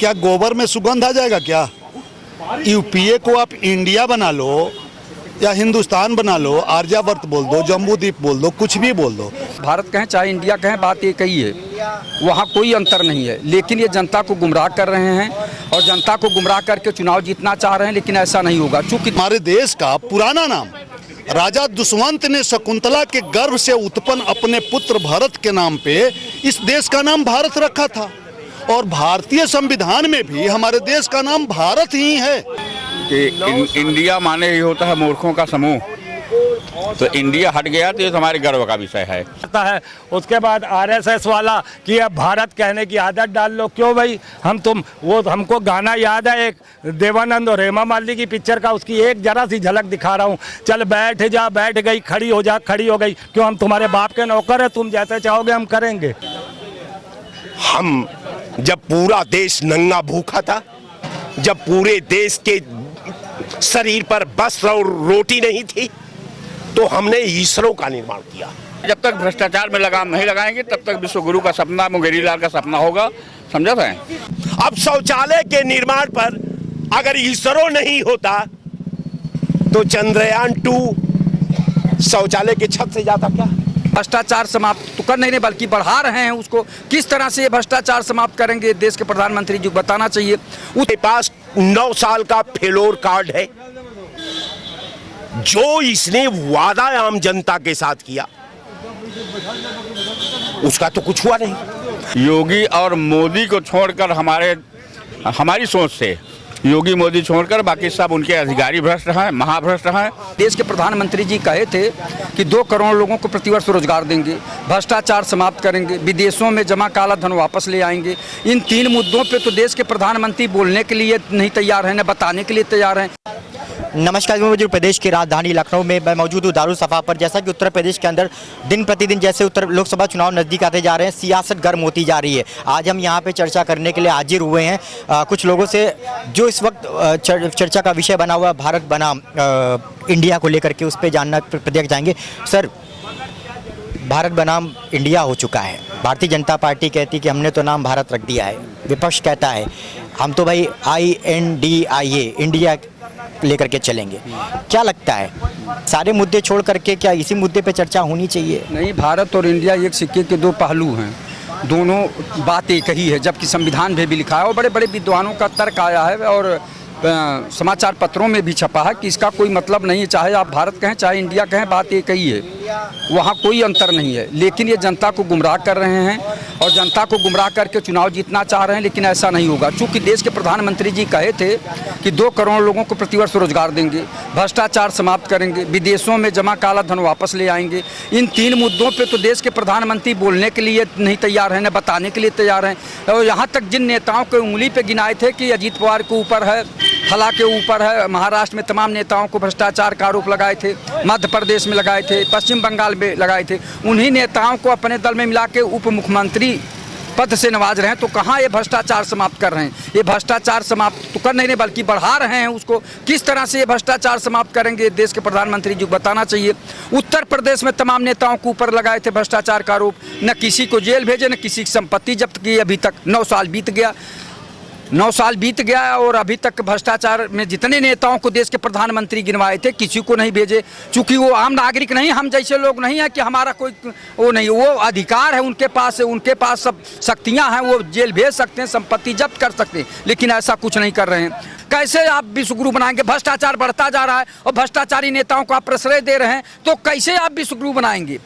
क्या गोबर में सुगंध आ जाएगा क्या? यूपीए को आप इंडिया बना लो या हिंदुस्तान बना लो, आर्यावर्त बोल दो, जम्बूद्वीप बोल दो, कुछ भी बोल दो। भारत कहें चाहे इंडिया कहें, बात एक ही है, वहाँ कोई अंतर नहीं है। लेकिन ये जनता को गुमराह कर रहे हैं और जनता को गुमराह करके चुनाव जीतना चाह रहे हैं, लेकिन ऐसा नहीं होगा। चूंकि हमारे देश का पुराना नाम राजा दुष्यंत ने शकुंतला के गर्भ से उत्पन्न अपने पुत्र भरत के नाम पे इस देश का नाम भारत रखा था, और भारतीय संविधान में भी हमारे देश का नाम भारत ही है। कि इंडिया माने ही होता है मूर्खों का समूह, तो इंडिया हट गया तो ये हमारे गर्व का विषय है। उसके बाद आरएसएस वाला कि अब भारत कहने की आदत डाल लो। क्यों भाई, हमको गाना याद है एक देवानंद और हेमा मालिनी की पिक्चर का, उसकी एक जरा सी झलक दिखा रहा हूँ। चल बैठ जा, बैठ गई, खड़ी हो जा, खड़ी हो गई। क्यों, हम तुम्हारे बाप के नौकर है, तुम जैसे चाहोगे हम करेंगे। हम जब पूरा देश नंगा भूखा था, जब पूरे देश के शरीर पर वस्त्र और रोटी नहीं थी, तो हमने ईश्वरों का निर्माण किया। जब तक भ्रष्टाचार में लगाम नहीं लगाएंगे तब तक विश्वगुरु का सपना मुंगेरी लाल का सपना होगा, समझा था। अब शौचालय के निर्माण पर अगर ईश्वरों नहीं होता तो चंद्रयान 2 शौचालय के छत से जाता क्या? भ्रष्टाचार समाप्त तो कर नहीं रहे बल्कि बढ़ा रहे हैं उसको। किस तरह से ये भ्रष्टाचार समाप्त करेंगे, देश के प्रधानमंत्री जी बताना चाहिए। उसके पास 9 साल का फेलोर कार्ड है। जो इसने वादा आम जनता के साथ किया उसका तो कुछ हुआ नहीं। योगी और मोदी को छोड़कर हमारी सोच से योगी मोदी छोड़कर बाकी सब उनके अधिकारी भ्रष्ट हैं, महाभ्रष्ट हैं। देश के प्रधानमंत्री जी कहे थे कि 2 करोड़ लोगों को प्रतिवर्ष रोजगार देंगे, भ्रष्टाचार समाप्त करेंगे, विदेशों में जमा काला धन वापस ले आएंगे। इन 3 मुद्दों पे तो देश के प्रधानमंत्री बोलने के लिए नहीं तैयार हैं, न बताने के लिए तैयार हैं। नमस्कार, मैं मौजूद प्रदेश की राजधानी लखनऊ में। मैं मौजूद हूँ दारुसफा पर। जैसा कि उत्तर प्रदेश के अंदर दिन प्रतिदिन जैसे उत्तर लोकसभा चुनाव नज़दीक आते जा रहे हैं, सियासत गर्म होती जा रही है। आज हम यहाँ पे चर्चा करने के लिए हाजिर हुए हैं कुछ लोगों से जो इस वक्त चर्चा का विषय बना हुआ भारत बनाम इंडिया को लेकर के, उस पर जानना प्रतिक्रिया जाएंगे। सर, भारत बनाम इंडिया हो चुका है। भारतीय जनता पार्टी कहती कि हमने तो नाम भारत रख दिया है, विपक्ष कहता है हम तो भाई INDIA इंडिया लेकर के चलेंगे। क्या लगता है, सारे मुद्दे छोड़ करके क्या इसी मुद्दे पे चर्चा होनी चाहिए? नहीं, भारत और इंडिया एक सिक्के के 2 पहलू हैं, दोनों बात एक ही है। जबकि संविधान में भी लिखा है और बड़े बड़े विद्वानों का तर्क आया है और समाचार पत्रों में भी छपा है कि इसका कोई मतलब नहीं है। चाहे आप भारत कहें चाहे इंडिया कहें, बात एक ही है, वहाँ कोई अंतर नहीं है। लेकिन ये जनता को गुमराह कर रहे हैं और जनता को गुमराह करके चुनाव जीतना चाह रहे हैं, लेकिन ऐसा नहीं होगा। चूँकि देश के प्रधानमंत्री जी कहे थे कि 2 करोड़ लोगों को प्रतिवर्ष रोजगार देंगे, भ्रष्टाचार समाप्त करेंगे, विदेशों में जमा काला धन वापस ले आएंगे। इन 3 मुद्दों पे तो देश के प्रधानमंत्री बोलने के लिए नहीं तैयार हैं, न बताने के लिए तैयार हैं। और यहाँ तक जिन नेताओं को उंगली पे गिनाए थे कि अजीत पवार के ऊपर है, फला के ऊपर है, महाराष्ट्र में तमाम नेताओं को भ्रष्टाचार का आरोप लगाए थे, मध्य प्रदेश में लगाए थे, पश्चिम बंगाल में लगाए थे, उन्हीं नेताओं को अपने दल में मिला के उप मुख्यमंत्री पद से नवाज रहे हैं। तो कहाँ ये भ्रष्टाचार समाप्त कर रहे हैं? ये भ्रष्टाचार समाप्त तो कर नहीं रहे बल्कि बढ़ा रहे हैं उसको। किस तरह से ये भ्रष्टाचार समाप्त करेंगे, देश के प्रधानमंत्री जी को बताना चाहिए। उत्तर प्रदेश में तमाम नेताओं के ऊपर लगाए थे भ्रष्टाचार का आरोप, न किसी को जेल भेजे, न किसी की संपत्ति जब्त की। अभी तक 9 साल बीत गया, 9 साल बीत गया और अभी तक भ्रष्टाचार में जितने नेताओं को देश के प्रधानमंत्री गिनवाए थे किसी को नहीं भेजे। चूंकि वो आम नागरिक नहीं, हम जैसे लोग नहीं है कि हमारा कोई वो नहीं, वो अधिकार है उनके पास, उनके पास सब शक्तियां हैं, वो जेल भेज सकते हैं, संपत्ति जब्त कर सकते हैं, लेकिन ऐसा कुछ नहीं कर रहे हैं। कैसे आप विश्वगुरु बनाएंगे? भ्रष्टाचार बढ़ता जा रहा है और भ्रष्टाचारी नेताओं को आप प्रश्रय दे रहे हैं, तो कैसे आप विश्वगुरु बनाएंगे?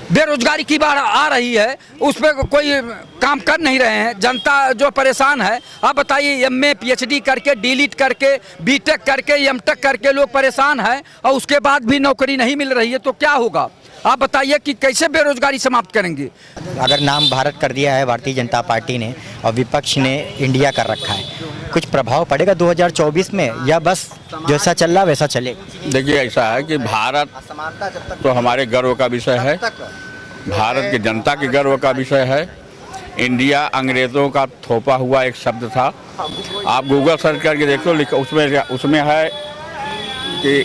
बेरोजगारी की बात आ रही है, उस पर कोई काम कर नहीं रहे हैं, जनता जो परेशान है। आप बताइए, MA PhD करके, डीलिट करके, BTech करके, MTech करके लोग परेशान हैं और उसके बाद भी नौकरी नहीं मिल रही है, तो क्या होगा? आप बताइए कि कैसे बेरोजगारी समाप्त करेंगे? अगर नाम भारत कर दिया है भारतीय जनता पार्टी ने और विपक्ष ने इंडिया कर रखा है, कुछ प्रभाव पड़ेगा 2024 में या बस जैसा चल रहा वैसा चलेगा? देखिए, ऐसा है कि भारत तो हमारे गर्व का विषय है, भारत की जनता के गर्व का विषय है। इंडिया अंग्रेज़ों का थोपा हुआ एक शब्द था। आप गूगल सर्च करके देखो, उसमें है कि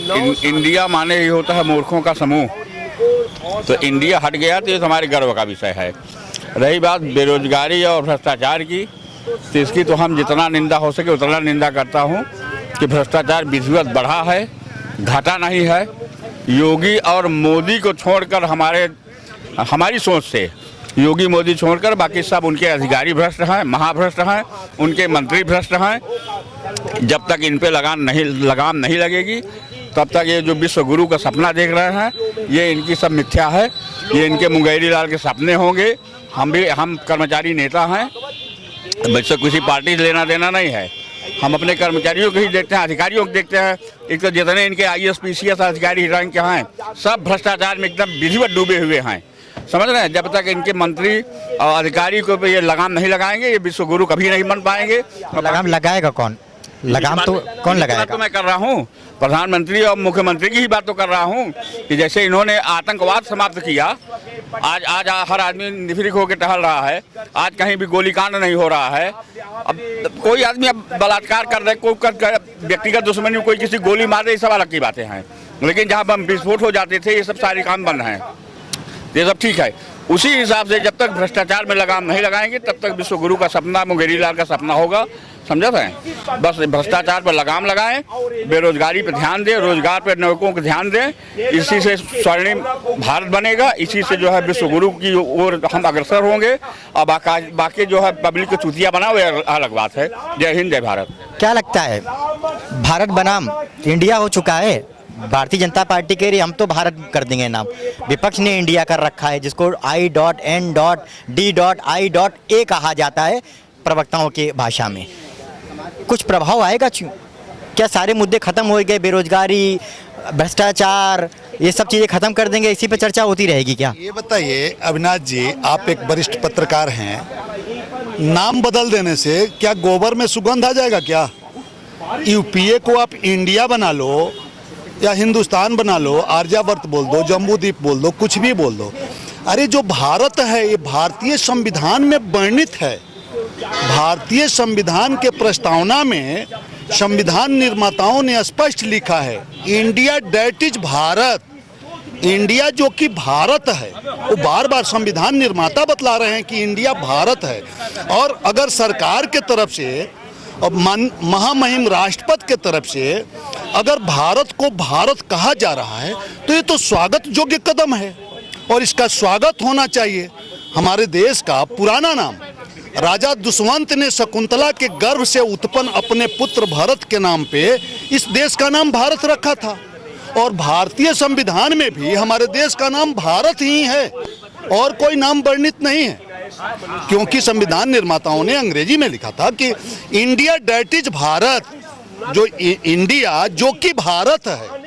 इंडिया माने ही होता है मूर्खों का समूह, तो इंडिया हट गया तो ये हमारे गर्व का विषय है। रही बात बेरोजगारी और भ्रष्टाचार की, तो इसकी तो हम जितना निंदा हो सके उतना निंदा करता हूँ कि भ्रष्टाचार विधिवत बढ़ा है, घटा नहीं है। योगी और मोदी को छोड़कर हमारी सोच से योगी मोदी छोड़कर बाकी सब उनके अधिकारी भ्रष्ट हैं, महाभ्रष्ट हैं, उनके मंत्री भ्रष्ट हैं। जब तक इन पे लगाम नहीं लगेगी तब तक ये जो विश्व गुरु का सपना देख रहे हैं ये इनकी सब मिथ्या है। ये इनके मुंगेरी लाल के सपने होंगे। हम कर्मचारी नेता हैं, वैसे किसी पार्टी से लेना देना नहीं है। हम अपने कर्मचारियों को ही देखते हैं, अधिकारियों को देखते हैं। एक तो जितने इनके IAS PCS अधिकारी रैंक के हैं सब भ्रष्टाचार में एकदम विधिवत डूबे हुए हैं। समझ रहे हैं, जब तक इनके मंत्री और अधिकारी को ये लगाम नहीं लगाएंगे ये विश्व गुरु कभी नहीं बन पाएंगे। लगाम लगाएगा कौन? लगाम तो कौन लगाएगा? तो मैं कर रहा हूँ, प्रधानमंत्री और मुख्यमंत्री की ही बात तो कर रहा हूँ कि जैसे इन्होंने आतंकवाद समाप्त किया, आज हर आदमी निफिरिक होकर टहल रहा है, आज कहीं भी गोलीकांड नहीं हो रहा है। अब कोई आदमी अब बलात्कार कर रहे, कोई व्यक्तिगत दुश्मनी, कोई किसी गोली मार रहे, ये सब अलग की बातें हैं। लेकिन जहाँ बम विस्फोट हो जाते थे ये सब सारे काम बंद हैं, ये सब ठीक है। उसी हिसाब से जब तक भ्रष्टाचार में लगाम नहीं लगाएंगे तब तक विश्व गुरु का सपना, मुंगेरी लाल का सपना होगा। समझा था? बस भ्रष्टाचार पर लगाम लगाएं, बेरोजगारी पर ध्यान दें, रोजगार पर नौकरों को ध्यान दें। इसी से स्वर्णिम भारत बनेगा, इसी से जो है विश्व गुरु की ओर हम अग्रसर होंगे। और बाकी जो है पब्लिक को चूतिया बना वो अलग बात है। जय हिंद, जय भारत। क्या लगता है, भारत बनाम इंडिया हो चुका है? भारतीय जनता पार्टी कह रही हम तो भारत कर देंगे नाम, विपक्ष ने इंडिया कर रखा है जिसको I.N.D.I.A कहा जाता है प्रवक्ताओं की भाषा में। कुछ प्रभाव आएगा? क्या सारे मुद्दे खत्म हो गए? बेरोजगारी, भ्रष्टाचार, ये सब चीज़ें खत्म कर देंगे? इसी पे चर्चा होती रहेगी क्या? ये बताइए अविनाश जी, आप एक वरिष्ठ पत्रकार हैं, नाम बदल देने से क्या गोबर में सुगंध आ जाएगा क्या? यूपीए को आप इंडिया बना लो या हिंदुस्तान बना लो, आर्यावर्त बोल दो, जम्बूद्वीप बोल दो, कुछ भी बोल दो। अरे जो भारत है ये भारतीय संविधान में वर्णित है। भारतीय संविधान के प्रस्तावना में संविधान निर्माताओं ने स्पष्ट लिखा है, India that is Bharat. India जो कि भारत है, वो बार बार संविधान निर्माता बतला रहे हैं कि इंडिया भारत है। और अगर सरकार के तरफ से और महामहिम राष्ट्रपति के तरफ से अगर भारत को भारत कहा जा रहा है तो ये तो स्वागत योग्य कदम है और इसका स्वागत होना चाहिए। हमारे देश का पुराना नाम राजा दुष्यंत ने शकुंतला के गर्भ से उत्पन्न अपने पुत्र भरत के नाम पे इस देश का नाम भारत रखा था। और भारतीय संविधान में भी हमारे देश का नाम भारत ही है और कोई नाम वर्णित नहीं है, क्योंकि संविधान निर्माताओं ने अंग्रेजी में लिखा था कि इंडिया दैट इज भारत, जो इंडिया जो कि भारत है,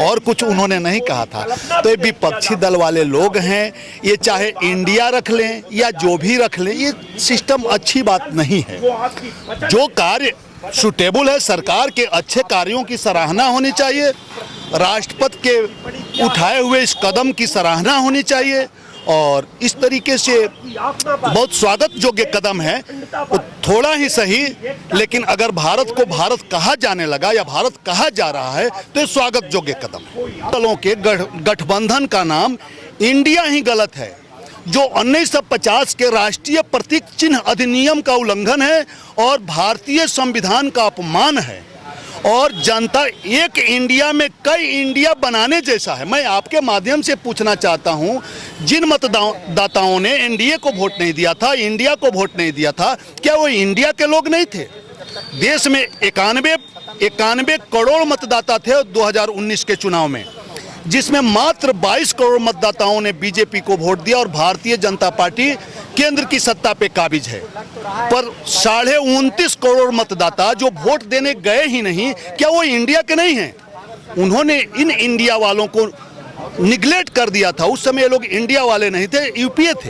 और कुछ उन्होंने नहीं कहा था। तो ये विपक्षी दल वाले लोग हैं, ये चाहे इंडिया रख लें या जो भी रख लें, ये सिस्टम अच्छी बात नहीं है। जो कार्य सुटेबल है, सरकार के अच्छे कार्यों की सराहना होनी चाहिए, राष्ट्रपति के उठाए हुए इस कदम की सराहना होनी चाहिए और इस तरीके से बहुत स्वागत योग्य कदम है। वो थोड़ा ही सही, लेकिन अगर भारत को भारत कहा जाने लगा या भारत कहा जा रहा है तो ये स्वागत योग्य कदम है। दलों के गठबंधन का नाम इंडिया ही गलत है, जो 1950 के राष्ट्रीय प्रतीक चिन्ह अधिनियम का उल्लंघन है और भारतीय संविधान का अपमान है। और जनता एक इंडिया में कई इंडिया बनाने जैसा है। मैं आपके माध्यम से पूछना चाहता हूं, जिन मतदाताओं ने एनडीए को वोट नहीं दिया था, इंडिया को वोट नहीं दिया था, क्या वो इंडिया के लोग नहीं थे? देश में 91 करोड़ मतदाता थे 2019 के चुनाव में, जिसमें मात्र 22 करोड़ मतदाताओं ने बीजेपी को वोट दिया और भारतीय जनता पार्टी केंद्र की सत्ता पे काबिज है। पर 29.5 करोड़ मतदाता जो वोट देने गए ही नहीं, क्या वो इंडिया के नहीं हैं? उन्होंने इन इंडिया वालों को निगलेक्ट कर दिया था। उस समय लोग इंडिया वाले नहीं थे, यूपीए थे,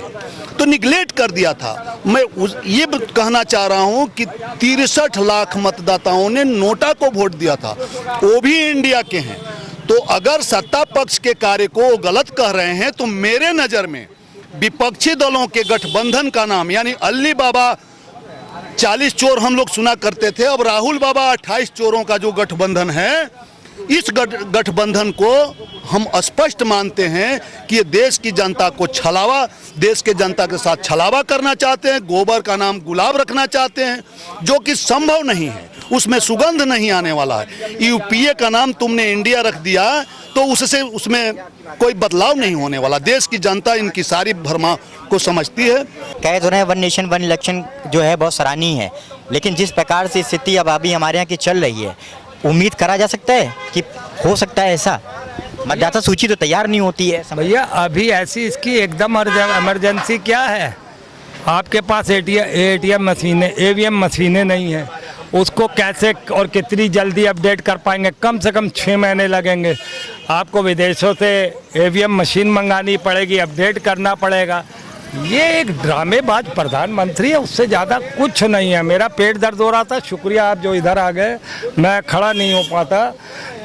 तो निगलेक्ट कर दिया था। मैं ये कहना चाह रहा हूं कि 63 लाख मतदाताओं ने नोटा को वोट दिया था, वो भी इंडिया के हैं। तो अगर सत्ता पक्ष के कार्य को गलत कह रहे हैं तो मेरे नज़र में विपक्षी दलों के गठबंधन का नाम, यानी अल्ली बाबा 40 चोर हम लोग सुना करते थे, अब राहुल बाबा 28 चोरों का जो गठबंधन है, इस गठबंधन को हम स्पष्ट मानते हैं कि ये देश की जनता को छलावा, देश के जनता के साथ छलावा करना चाहते हैं, गोबर का नाम गुलाब रखना चाहते हैं, जो कि संभव नहीं है, उसमें सुगंध नहीं आने वाला है। यूपीए का नाम तुमने इंडिया रख दिया तो उससे उसमें कोई बदलाव नहीं होने वाला। देश की जनता इनकी सारी भरमा को समझती है। कह तो रहे हैं वन नेशन वन इलेक्शन जो है बहुत सराहनीय है, लेकिन जिस प्रकार से स्थिति अब अभी हमारे यहाँ की चल रही है, उम्मीद करा जा सकता है कि हो सकता है ऐसा? मतदाता सूची तो तैयार नहीं होती है। भैया अभी ऐसी इसकी एकदम इमरजेंसी क्या है? आपके पास एटीएम मशीनें, ईवीएम मशीनें नहीं है, उसको कैसे और कितनी जल्दी अपडेट कर पाएंगे? कम से कम 6 महीने लगेंगे। आपको विदेशों से ईवीएम मशीन मंगानी पड़ेगी, अपडेट करना पड़ेगा। ये एक ड्रामेबाज प्रधानमंत्री है, उससे ज़्यादा कुछ नहीं है। मेरा पेट दर्द हो रहा था, शुक्रिया आप जो इधर आ गए, मैं खड़ा नहीं हो पाता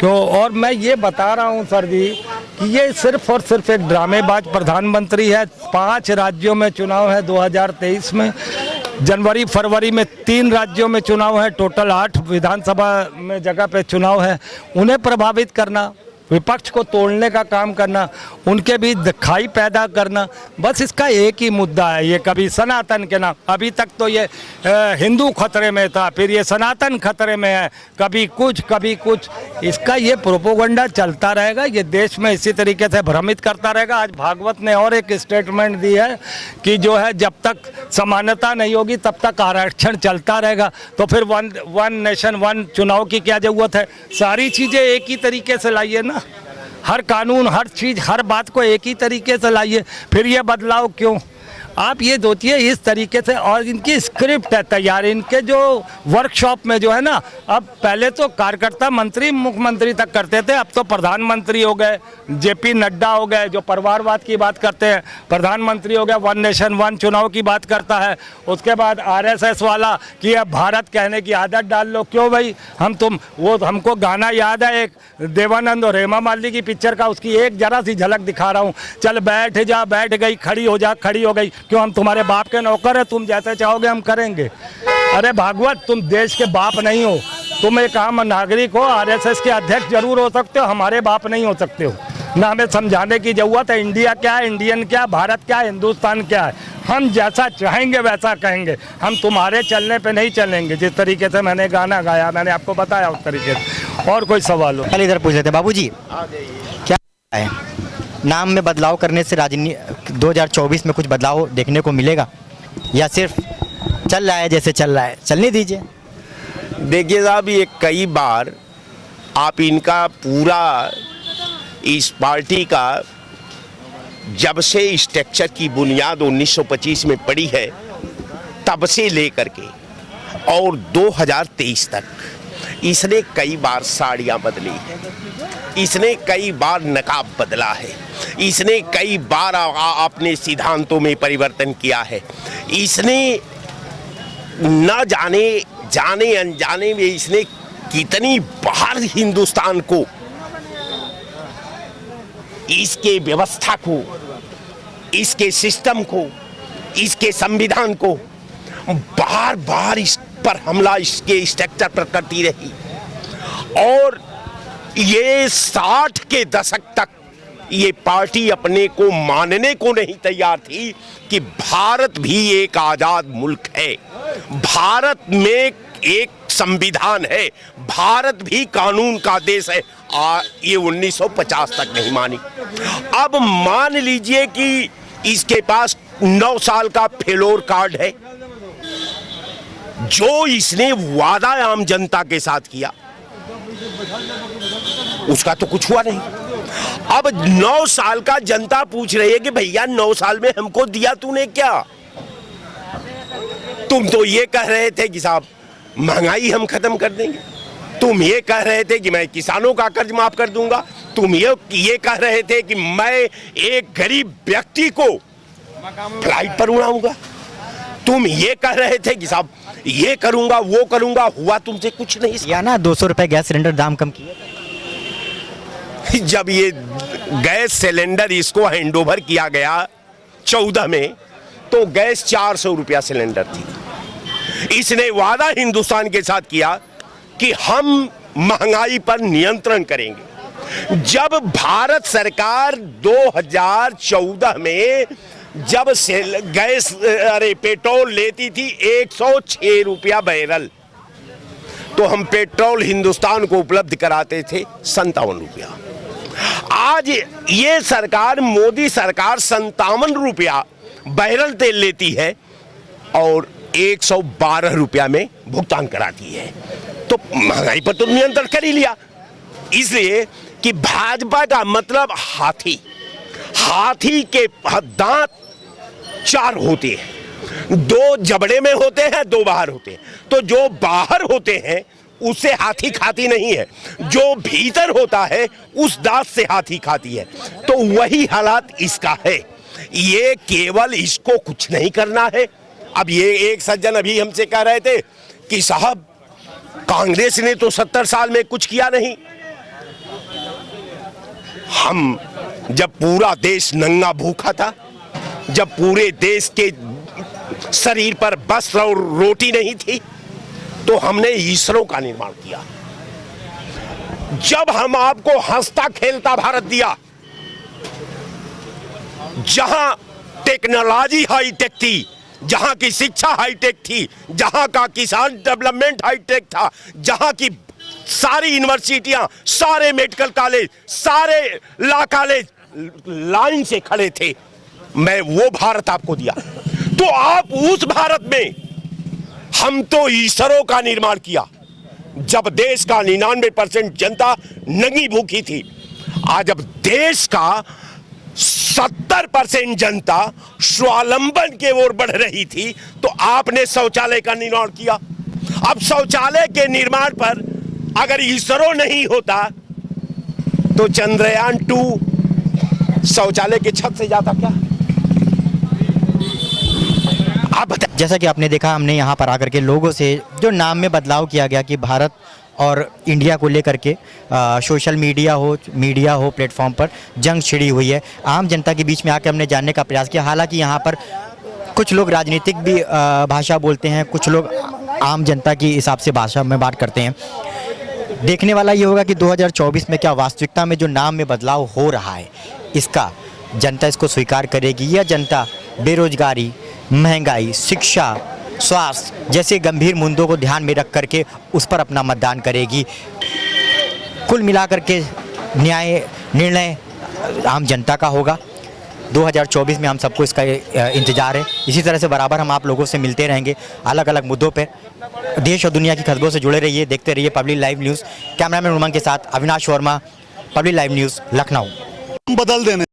क्यों। और मैं ये बता रहा हूँ सर जी कि ये सिर्फ और सिर्फ एक ड्रामेबाज प्रधानमंत्री है। 5 राज्यों में चुनाव है 2023 में, जनवरी फरवरी में 3 राज्यों में चुनाव है, टोटल 8 विधानसभा में जगह पे चुनाव है। उन्हें प्रभावित करना, विपक्ष को तोड़ने का काम करना, उनके भी दिखाई पैदा करना, बस इसका एक ही मुद्दा है। ये कभी सनातन के नाम, अभी तक तो ये हिंदू खतरे में था, फिर ये सनातन खतरे में है, कभी कुछ कभी कुछ, इसका ये प्रोपोगंडा चलता रहेगा। ये देश में इसी तरीके से भ्रमित करता रहेगा। आज भागवत ने और एक स्टेटमेंट दी है कि जो है जब तक समानता नहीं होगी तब तक आरक्षण चलता रहेगा। तो फिर वन नेशन वन चुनाव की क्या ज़रूरत है? सारी चीज़ें एक ही तरीके से लाइए ना, हर कानून, हर चीज़, हर बात को एक ही तरीके से लाइए। फिर ये बदलाव क्यों? आप ये सोचिए इस तरीके से। और इनकी स्क्रिप्ट है तैयार, इनके जो वर्कशॉप में जो है ना, अब पहले तो कार्यकर्ता मंत्री मुख्यमंत्री तक करते थे, अब तो प्रधानमंत्री हो गए, जेपी नड्डा हो गए जो परिवारवाद की बात करते हैं, प्रधानमंत्री हो गया, वन नेशन वन चुनाव की बात करता है। उसके बाद आरएसएस वाला कि अब भारत कहने की आदत डाल लो। क्यों भाई? हमको गाना याद है एक देवानंद और हेमा मालिनी की पिक्चर का, उसकी एक जरा सी झलक दिखा रहा हूँ। चल बैठ जा, बैठ गई, खड़ी हो जा, खड़ी हो गई। क्यों? हम तुम्हारे बाप के नौकर हैं, तुम जैसे चाहोगे हम करेंगे। अरे भागवत, तुम देश के बाप नहीं हो, तुम एक आम नागरिक हो। आरएसएस के अध्यक्ष जरूर हो सकते हो, हमारे बाप नहीं हो सकते हो। ना हमें समझाने की जरूरत है इंडिया क्या है, इंडियन क्या, भारत क्या है, हिंदुस्तान क्या है। हम जैसा चाहेंगे वैसा कहेंगे, हम तुम्हारे चलने पे नहीं चलेंगे। जिस तरीके से मैंने गाना गाया, मैंने आपको बताया उस तरीके से। और कोई सवाल हो? पहले इधर पूछ लेते हैं। बाबूजी, क्या है नाम में बदलाव करने से 2024 में कुछ बदलाव देखने को मिलेगा, या सिर्फ चल रहा है जैसे चल रहा है, चलने दीजिए? देखिए साहब, ये कई बार आप इनका पूरा इस पार्टी का जब से स्ट्रक्चर की बुनियाद 1925 में पड़ी है तब से लेकर के और 2023 तक इसने कई बार साड़ियाँ बदली है, इसने कई बार नकाब बदला है, इसने कई बार अपने सिद्धांतों में परिवर्तन किया है। इसने न जाने अनजाने में इसने कितनी बार हिंदुस्तान को, इसके व्यवस्था को, इसके सिस्टम को, इसके संविधान को बार बार इस पर हमला इसके स्ट्रक्चर पर करती रही। और ये 60 के दशक तक ये पार्टी अपने को मानने को नहीं तैयार थी कि भारत भी एक आजाद मुल्क है, भारत में एक संविधान है, भारत भी कानून का देश है। ये 1950 तक नहीं मानी। अब मान लीजिए कि इसके पास 9 साल का फेलोर कार्ड है, जो इसने वादा आम जनता के साथ किया उसका तो कुछ हुआ नहीं। अब 9 साल का जनता पूछ रही है कि भैया 9 साल में हमको दिया तूने क्या? तुम तो ये कह रहे थे कि साहब महंगाई हम खत्म कर देंगे, तुम ये कह रहे थे कि मैं किसानों का कर्ज माफ कर दूंगा, तुम ये कह रहे थे कि मैं एक गरीब व्यक्ति को फ्लाइट पर उड़ाऊंगा, तुम ये कह रहे थे कि साहब ये करूंगा वो करूंगा, हुआ तुमसे कुछ नहीं। या ना 200 रुपए गैस सिलेंडर दाम कम किया। जब ये गैस सिलेंडर इसको हैंडओवर किया गया 14 में, तो गैस 400 रुपया सिलेंडर थी। इसने वादा हिंदुस्तान के साथ किया कि हम महंगाई पर नियंत्रण करेंगे। जब भारत सरकार 2014 में जब गैस पेट्रोल लेती थी 106 रुपया बैरल, तो हम पेट्रोल हिंदुस्तान को उपलब्ध कराते थे 57 रुपया। आज ये सरकार, मोदी सरकार 57 रुपया बैरल तेल लेती है और 112 रुपया में भुगतान कराती है। तो महंगाई पर तो नियंत्रण कर ही लिया। इसलिए कि भाजपा का मतलब हाथी, हाथी के दांत 4 होते हैं, 2 जबड़े में होते हैं, 2 बाहर होते हैं। तो जो बाहर होते हैं उससे हाथी खाती नहीं है, जो भीतर होता है उस दांत से हाथी खाती है। तो वही हालात इसका है। ये केवल इसको कुछ नहीं करना है। अब ये एक सज्जन अभी हमसे कह रहे थे कि साहब कांग्रेस ने तो 70 साल में कुछ किया नहीं। हम जब पूरा देश नंगा भूखा था, जब पूरे देश के शरीर पर वस्त्र और रोटी नहीं थी, तो हमने ईश्वरों का निर्माण किया। जब हम आपको हंसता खेलता भारत दिया, जहां टेक्नोलॉजी हाईटेक थी, जहां की शिक्षा हाईटेक थी, जहां का किसान डेवलपमेंट हाईटेक था, जहां की सारी यूनिवर्सिटियां, सारे मेडिकल कॉलेज, सारे लॉ कॉलेज लाइन से खड़े थे, मैं वो भारत आपको दिया। तो आप उस भारत में, हम तो ईश्वरों का निर्माण किया। जब देश का 99% जनता नंगी भूखी थी, आज अब देश का 70% जनता स्वावलंबन की ओर बढ़ रही थी, तो आपने शौचालय का निर्माण किया। अब शौचालय के निर्माण पर अगर ईश्वरों नहीं होता तो चंद्रयान 2 शौचालय के छत से जाता क्या? आप बताइए। जैसा कि आपने देखा, हमने यहाँ पर आकर के लोगों से जो नाम में बदलाव किया गया कि भारत और इंडिया को लेकर के सोशल मीडिया हो प्लेटफॉर्म पर जंग छिड़ी हुई है। आम जनता के बीच में आकर हमने जानने का प्रयास किया। हालांकि यहाँ पर कुछ लोग राजनीतिक भी भाषा बोलते हैं, कुछ लोग आम जनता की हिसाब से भाषा में बात करते हैं। देखने वाला ये होगा कि 2024 में क्या वास्तविकता में जो नाम में बदलाव हो रहा है, इसका जनता इसको स्वीकार करेगी, या जनता बेरोजगारी, महंगाई, शिक्षा, स्वास्थ्य जैसे गंभीर मुद्दों को ध्यान में रख करके उस पर अपना मतदान करेगी। कुल मिलाकर के निर्णय आम जनता का होगा। 2024 में हम सबको इसका इंतजार है। इसी तरह से बराबर हम आप लोगों से मिलते रहेंगे अलग अलग मुद्दों पर। देश और दुनिया की खबरों से जुड़े रहिए, देखते रहिए पब्लिक लाइव न्यूज़। कैमरामैन उमंग के साथ Avinash Verma, public live news, Lucknow. बदल देने